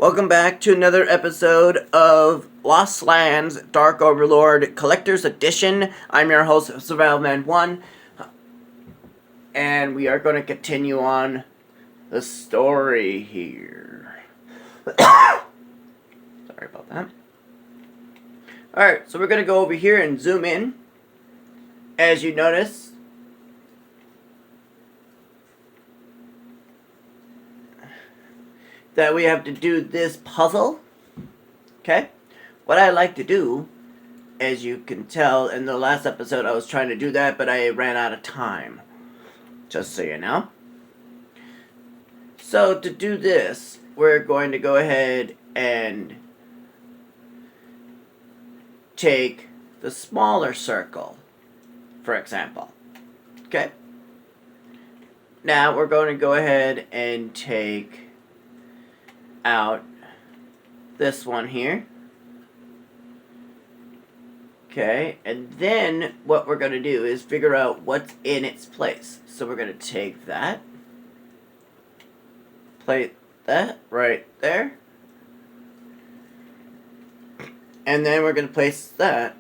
Welcome back to another episode of Lost Lands Dark Overlord Collector's Edition. I'm your host, SurvivalMan1, and we are going to continue on the story here. Sorry about that. Alright, so we're going to go over here and zoom in. As you notice, that we have to do this puzzle. Okay? What I like to do, as you can tell in the last episode, I was trying to do that, but I ran out of time. Just so you know. So to do this, we're going to go ahead and take the smaller circle, for example. Okay? Now we're going to go ahead and take out this one here. Okay, and then what we're going to do is figure out what's in its place. So we're going to take that, place that right there, and then we're going to place that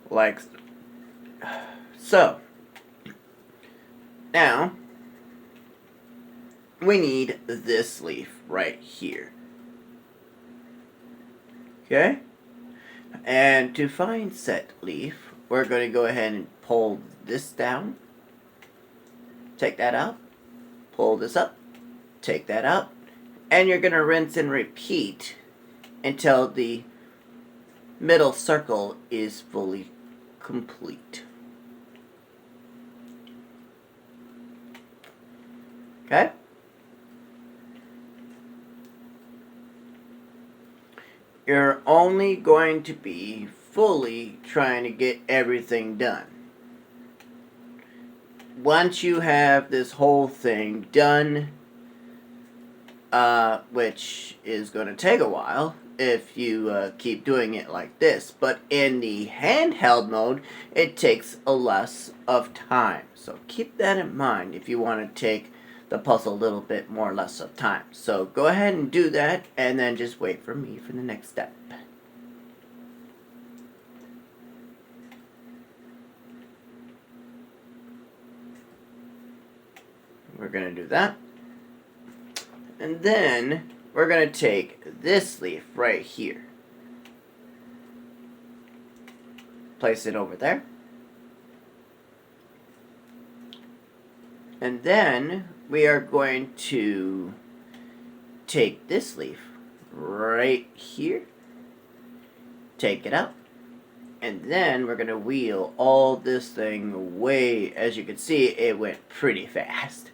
like so. Now we need this leaf right here. Okay? And to find said leaf, we're going to go ahead and pull this down. Take that out. Pull this up. Take that out. And you're going to rinse and repeat until the middle circle is fully complete. Okay? You're only going to be fully trying to get everything done. Once you have this whole thing done, which is going to take a while if you keep doing it like this, but in the handheld mode, it takes a less of time. So keep that in mind if you want to take the puzzle a little bit more or less of time. So go ahead and do that, and then just wait for me for the next step. We're going to do that. And then we're going to take this leaf right here. Place it over there. And then we are going to take this leaf right here, take it out, and then we're going to wheel all this thing away. As you can see, it went pretty fast.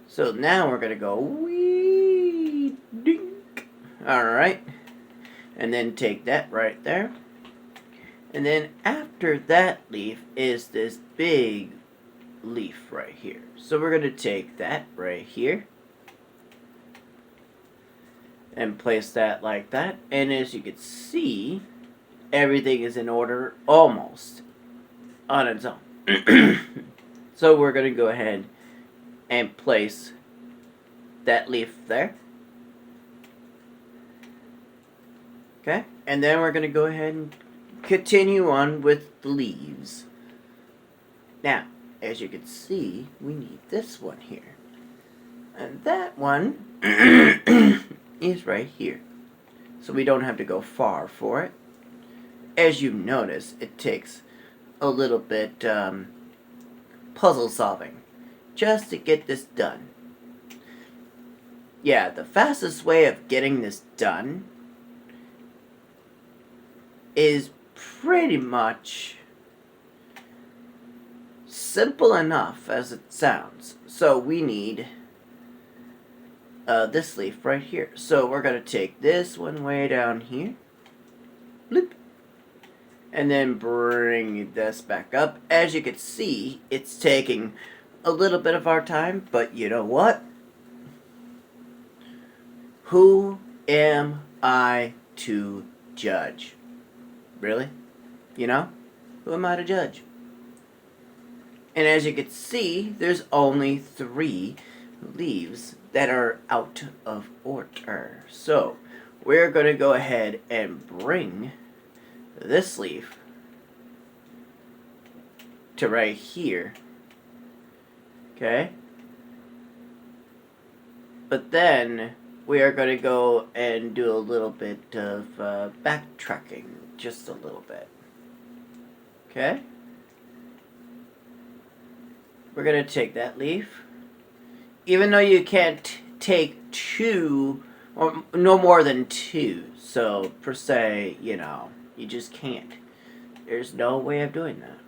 So now we're going to go wee dink. Alright. And then take that right there. And then after that leaf is this big leaf right here. So we're going to take that right here and place that like that. And as you can see, everything is in order almost on its own. So we're going to go ahead and place that leaf there. Okay? And then we're going to go ahead and continue on with the leaves. Now, as you can see, we need this one here. And that one is right here. So we don't have to go far for it. As you notice, it takes a little bit puzzle solving just to get this done. Yeah, the fastest way of getting this done is pretty much simple enough as it sounds. So we need this leaf right here. So we're going to take this one way down here. Bloop. And then bring this back up. As you can see, it's taking a little bit of our time, but you know what? Who am I to judge? Really? You know? Who am I to judge? And as you can see, there's only 3 leaves that are out of order. So we're going to go ahead and bring this leaf to right here. Okay? But then we are going to go and do a little bit of backtracking. Just a little bit. Okay? We're going to take that leaf. Even though you can't take two, or no more than two. So, per se, you know, you just can't. There's no way of doing that.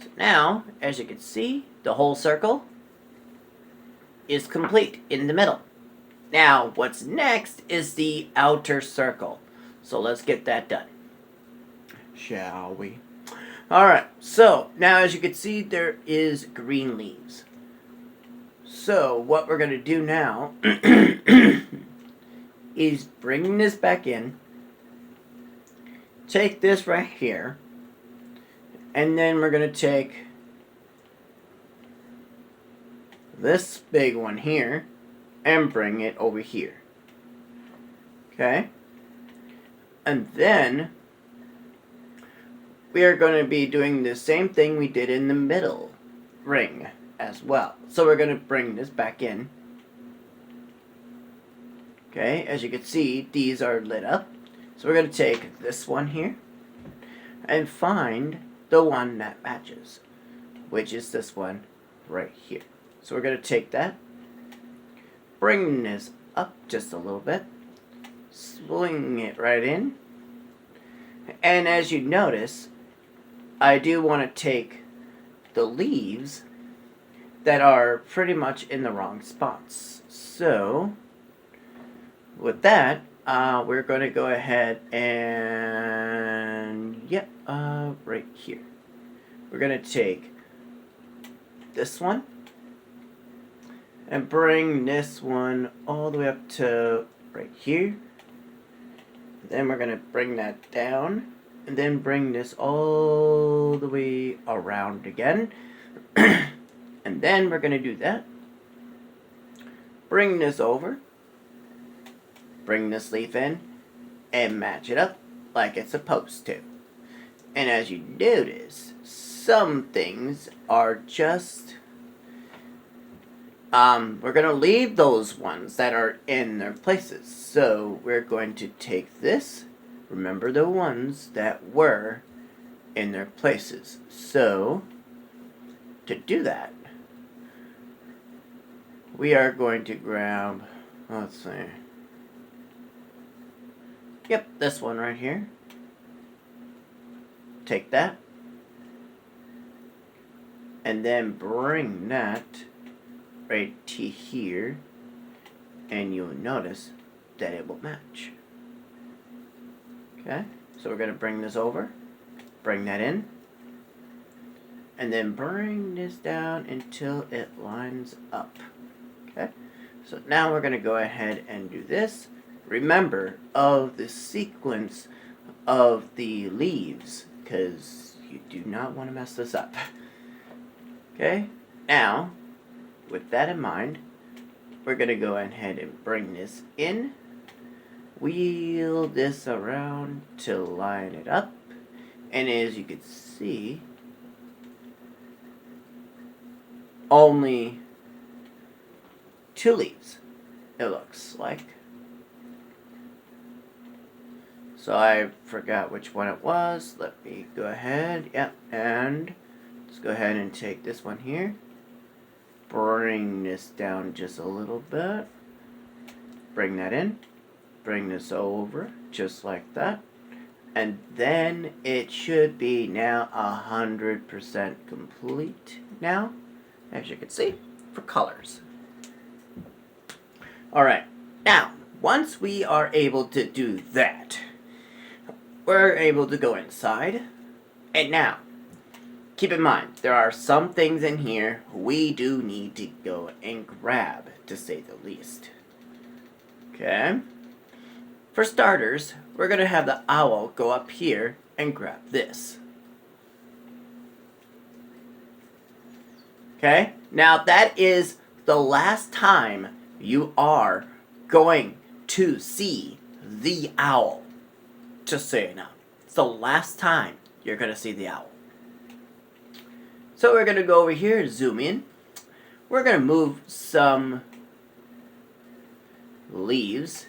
So now, as you can see, the whole circle is complete in the middle. Now, what's next is the outer circle. So let's get that done. Shall we? Alright, so now as you can see, there is green leaves. So what we're going to do now is bring this back in, take this right here, and then we're going to take this big one here and bring it over here. Okay? And then we are going to be doing the same thing we did in the middle ring as well. So we're going to bring this back in. Okay, as you can see, these are lit up. So we're going to take this one here and find the one that matches, which is this one right here. So we're going to take that, bring this up just a little bit, swing it right in, and as you notice, I do want to take the leaves that are pretty much in the wrong spots. So, with that, we're going to go ahead and, right here. We're going to take this one and bring this one all the way up to right here. Then we're going to bring that down and then bring this all the way around again. And then we're going to do that. Bring this over. Bring this leaf in and match it up like it's supposed to. And as you notice, some things are just we're going to leave those ones that are in their places. So we're going to take this. Remember the ones that were in their places. So to do that, we are going to grab, let's see. Yep, this one right here. Take that. And then bring that right to here. And you'll notice that it will match. Okay, so we're going to bring this over. Bring that in. And then bring this down until it lines up. Okay, so now we're going to go ahead and do this. Remember of the sequence of the leaves, because you do not want to mess this up. Okay, now with that in mind, we're going to go ahead and bring this in, wheel this around to line it up, and as you can see, only 2 leaves, it looks like. So I forgot which one it was. Let me go ahead. Yep, and let's go ahead and take this one here. Bring this down just a little bit. Bring that in. Bring this over just like that. And then it should be now 100% complete now, as you can see, for colors. Alright, now, once we are able to do that, we're able to go inside. And now, keep in mind, there are some things in here we do need to go and grab, to say the least. Okay? For starters, we're going to have the owl go up here and grab this. Okay? Now, that is the last time you are going to see the owl. Just so you know. It's the last time you're going to see the owl. So we're going to go over here, zoom in. We're going to move some leaves.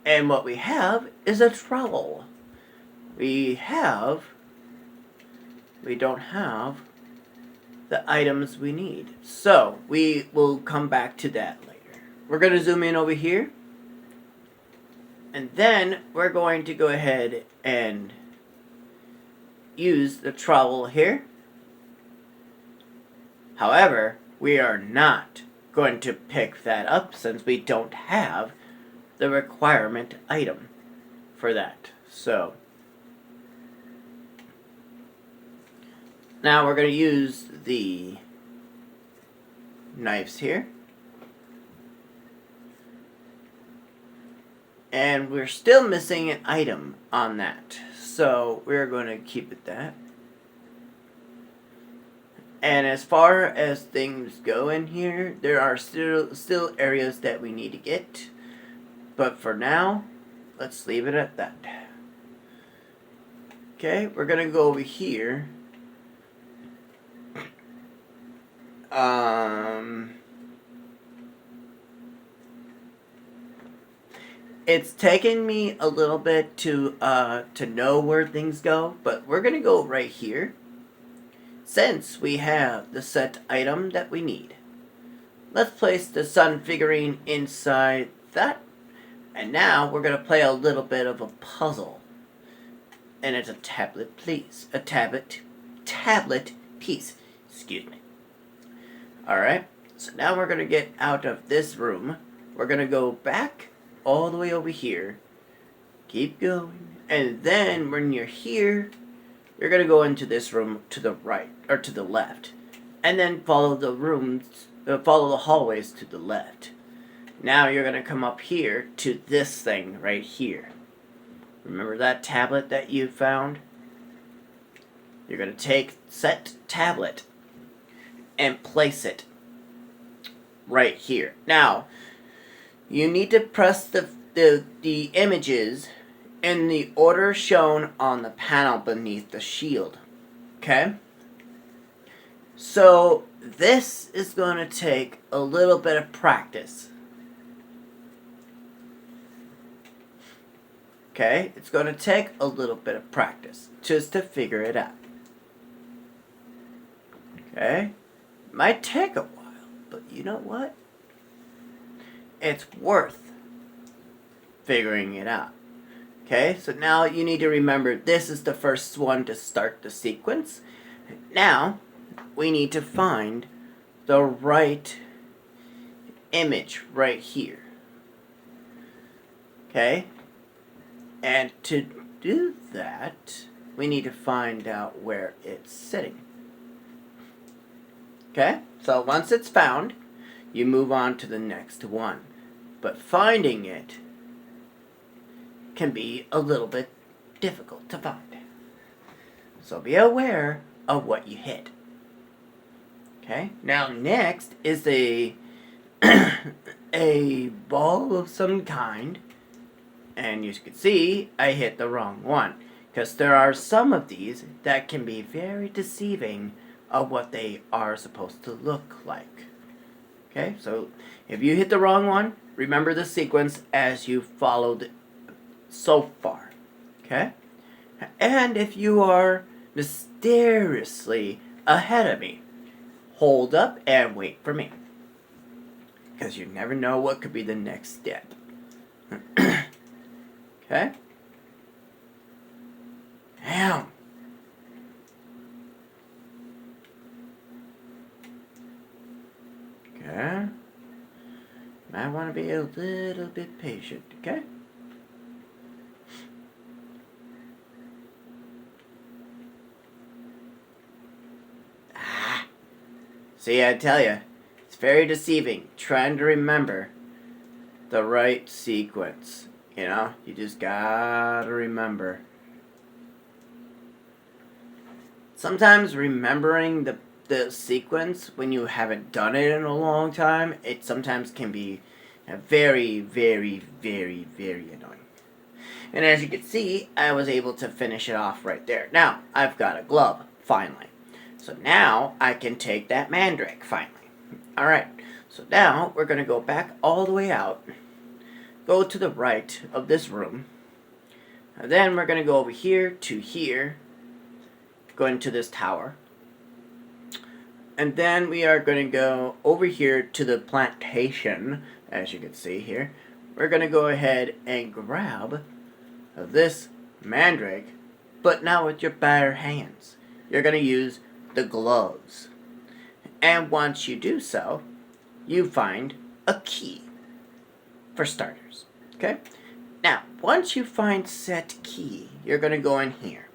And what we have is a trowel. We don't have the items we need. So we will come back to that later. We're going to zoom in over here. And then we're going to go ahead and use the trowel here. However, we are not going to pick that up since we don't have the requirement item for that. So now we're going to use the knives here. And we're still missing an item on that. So we're going to keep it that. And as far as things go in here, there are still areas that we need to get. But for now, let's leave it at that. Okay, we're going to go over here. It's taken me a little bit to know where things go, but we're going to go right here. Since we have the set item that we need. Let's place the sun figurine inside that. And now we're going to play a little bit of a puzzle. And it's a tablet piece. A tablet piece. Excuse me. Alright. So now we're going to get out of this room. We're going to go back all the way over here. Keep going. And then when you're here, you're going to go into this room to the right, or to the left. And then follow the hallways to the left. Now you're going to come up here to this thing right here. Remember that tablet that you found? You're going to take set tablet and place it right here. Now, you need to press the images in the order shown on the panel beneath the shield. Okay? So, this is going to take a little bit of practice. Okay? It's going to take a little bit of practice just to figure it out. Okay? Might take a while, but you know what? It's worth figuring it out. Okay, so now you need to remember this is the first one to start the sequence. Now, we need to find the right image right here. Okay? And to do that, we need to find out where it's sitting. Okay? So once it's found, you move on to the next one. But finding it can be a little bit difficult to find. So be aware of what you hit. Okay? Now next is a ball of some kind. And you can see I hit the wrong one. Because there are some of these that can be very deceiving of what they are supposed to look like. Okay? So if you hit the wrong one, remember the sequence as you followed so far. Okay? And if you are mysteriously ahead of me, hold up and wait for me. Because you never know what could be the next step. Okay? Damn. Okay? Might want to be a little bit patient, okay? See, I tell you, it's very deceiving trying to remember the right sequence. You know, you just gotta remember. Sometimes remembering the sequence, when you haven't done it in a long time, it sometimes can be very, very, very, very annoying. And as you can see, I was able to finish it off right there. Now, I've got a glove, finally. So now I can take that mandrake, finally. Alright, so now we're going to go back all the way out, go to the right of this room, and then we're going to go over here to here, go into this tower, and then we are going to go over here to the plantation, as you can see here. We're going to go ahead and grab this mandrake, but now with your bare hands. You're going to use the gloves. And once you do so, you find a key, for starters. Okay? Now, once you find said key, you're going to go in here.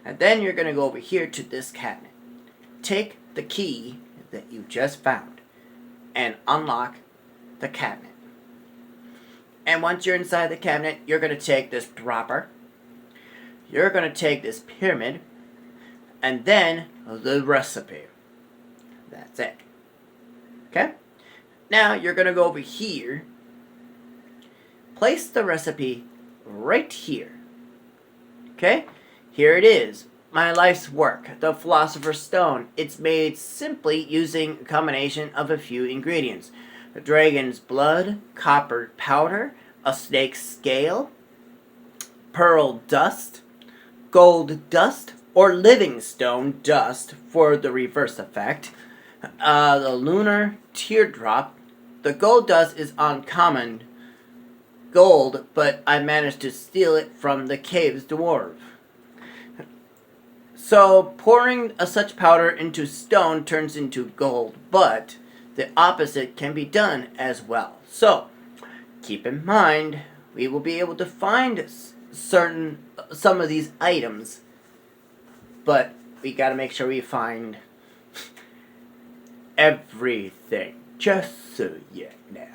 And then you're going to go over here to this cabinet. Take the key that you just found and unlock the cabinet. And once you're inside the cabinet, you're going to take this dropper. You're going to take this pyramid. And then the recipe. That's it. Okay? Now you're going to go over here. Place the recipe right here. Okay? Here it is. My life's work. The Philosopher's Stone. It's made simply using a combination of a few ingredients. A dragon's blood, copper powder, a snake's scale, pearl dust, gold dust, or living stone dust for the reverse effect, the lunar teardrop. The gold dust is uncommon gold, but I managed to steal it from the cave's dwarf. So pouring such powder into stone turns into gold, but the opposite can be done as well. So, keep in mind, we will be able to find some of these items, but we gotta make sure we find everything. Just so you know.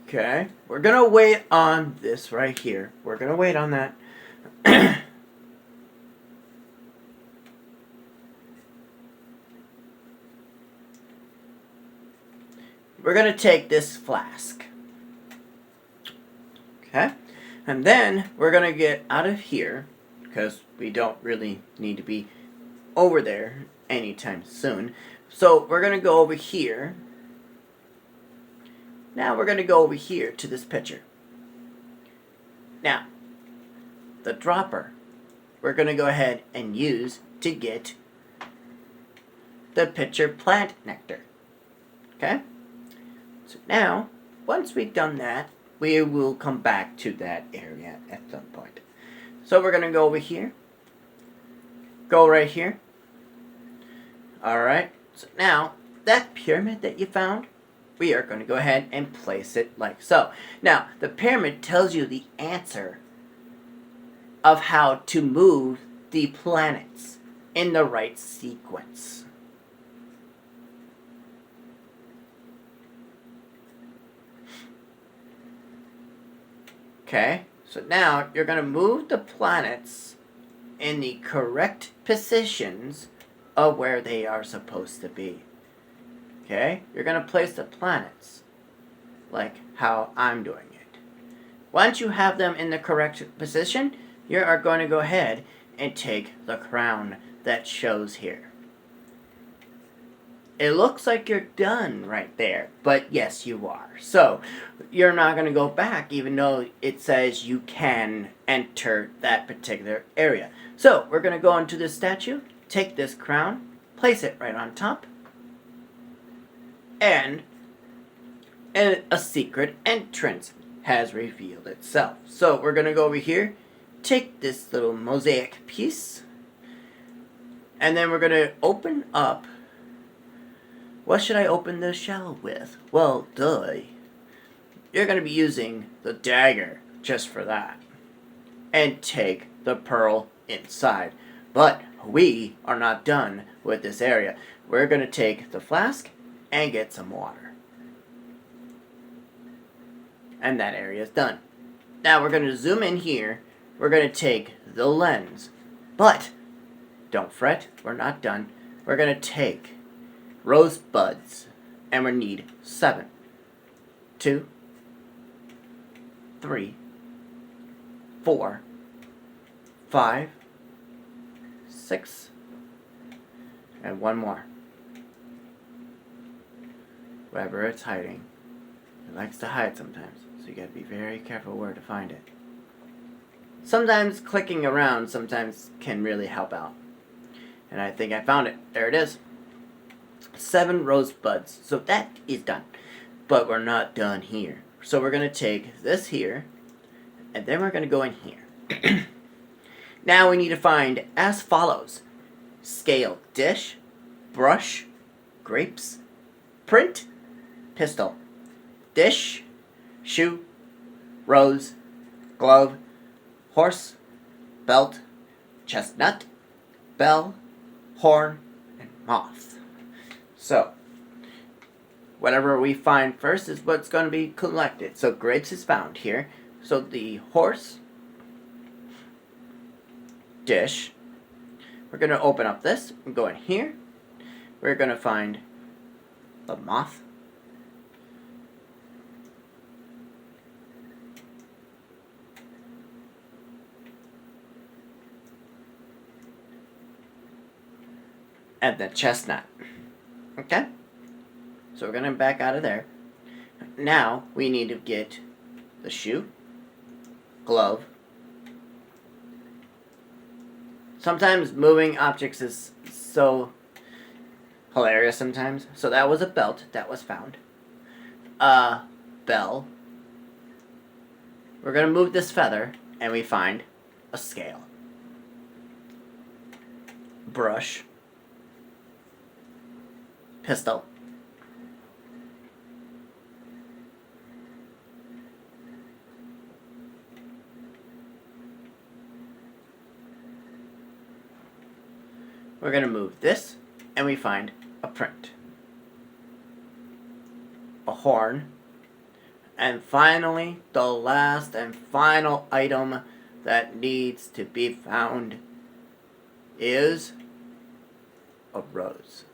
Okay, we're gonna wait on this right here. We're gonna wait on that. We're going to take this flask. Okay? And then we're going to get out of here, because we don't really need to be over there anytime soon. So we're going to go over here. Now we're going to go over here to this pitcher. Now, the dropper, we're going to go ahead and use to get the pitcher plant nectar. Okay? So now, once we've done that, we will come back to that area at some point. So we're going to go over here. Go right here. Alright, so now, that pyramid that you found, we are going to go ahead and place it like so. Now, the pyramid tells you the answer of how to move the planets in the right sequence. Okay, so now you're going to move the planets in the correct positions of where they are supposed to be. Okay, you're going to place the planets like how I'm doing it. Once you have them in the correct position, you are going to go ahead and take the crown that shows here. It looks like you're done right there, but yes, you are. So, you're not going to go back even though it says you can enter that particular area. So, we're going to go into this statue, take this crown, place it right on top, and a secret entrance has revealed itself. So, we're going to go over here, take this little mosaic piece, and then we're going to open up. What should I open the shell with? Well, duh. You're going to be using the dagger just for that. And take the pearl inside. But we are not done with this area. We're going to take the flask and get some water. And that area is done. Now we're going to zoom in here. We're going to take the lens. But don't fret, we're not done. We're going to take rose buds, and we need 7, 2, 3, 4, 5, 6, and one more. Wherever it's hiding. It likes to hide sometimes, so you gotta be very careful where to find it. Sometimes clicking around sometimes can really help out. And I think I found it. There it is. 7 rose buds. So that is done. But we're not done here. So we're going to take this here, and then we're going to go in here. Now we need to find as follows: scale, dish, brush, grapes, print, pistol, dish, shoe, rose, glove, horse, belt, chestnut, bell, horn, and moth. So, whatever we find first is what's going to be collected. So grapes is found here. So the horse, dish, we're going to open up this and go in here. We're going to find the moth, and the chestnut. Okay? So we're going to back out of there. Now we need to get the shoe, glove. Sometimes moving objects is so hilarious sometimes. So that was a belt that was found. Bell. We're going to move this feather and we find a scale. Brush. Pistol. We're going to move this, and we find a print, a horn, and finally, the last and final item that needs to be found is a rose.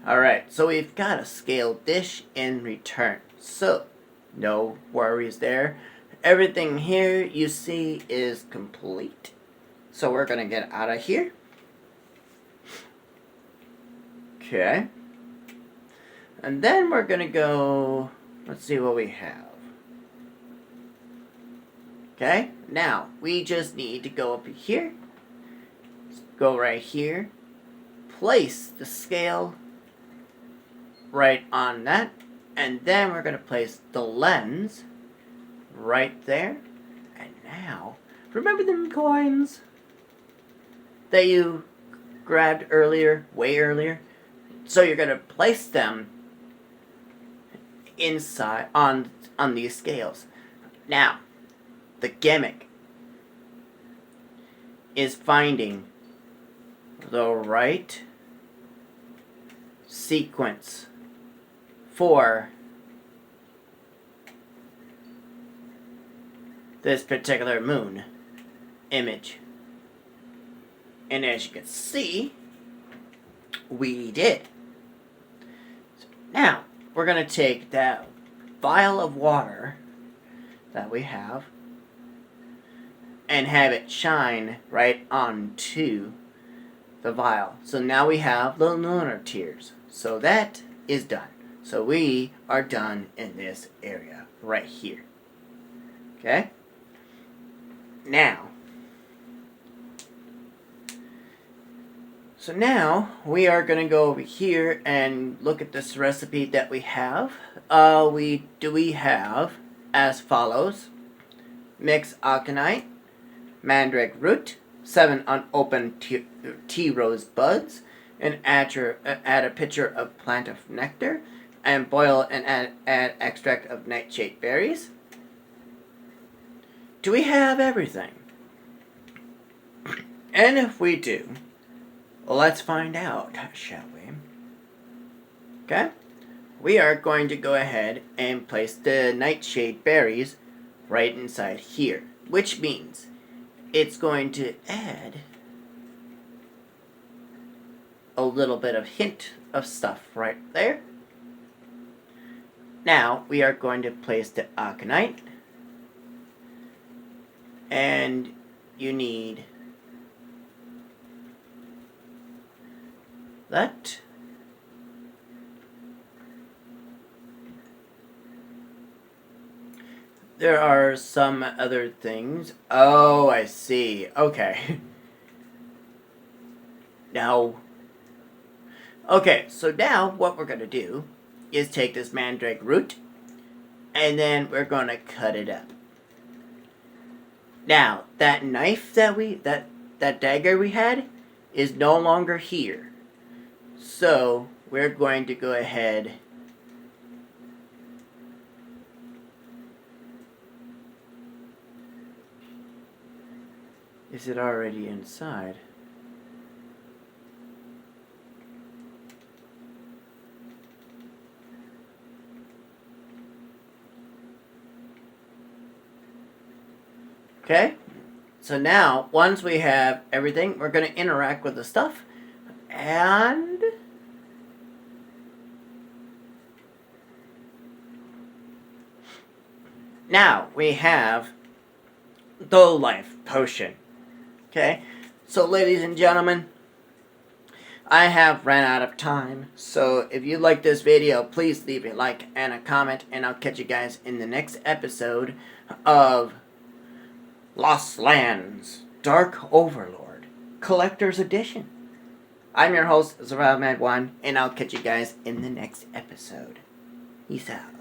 Alright, so we've got a scale dish in return. So, no worries there. Everything here you see is complete. So we're going to get out of here. Okay. And then we're going to go, let's see what we have. Okay, now we just need to go up here. Go right here. Place the scale right on that, and then we're going to place the lens right there. And now, remember them coins that you grabbed earlier, way earlier? So you're going to place them inside on these scales. Now, the gimmick is finding the right sequence for this particular moon image. And as you can see, we did. So now, we're going to take that vial of water that we have and have it shine right onto the vial. So now we have the lunar tears. So that is done. So we are done in this area right here. Okay? Now, so now we are going to go over here and look at this recipe that we have. We have as follows: mix aconite, mandrake root, 7 unopened tea rose buds, and add a pitcher of plant of nectar, and boil and add extract of nightshade berries. Do we have everything? And if we do, let's find out, shall we? Okay? We are going to go ahead and place the nightshade berries right inside here, which means it's going to add a little bit of hint of stuff right there. Now we are going to place the Aconite, and you need that. There are some other things. Oh, I see. Okay. Now. Okay, so now what we're going to do is take this mandrake root, and then we're going to cut it up. Now, that knife that dagger we had is no longer here. So, we're going to go ahead Is it already inside? Okay, so now once we have everything, we're going to interact with the stuff, and now we have the life potion. Okay, so ladies and gentlemen, I have ran out of time, so if you like this video, please leave a like and a comment, and I'll catch you guys in the next episode of Lost Lands Dark Overlord Collector's Edition. I'm your host, ZeralMad1, and I'll catch you guys in the next episode. Peace out.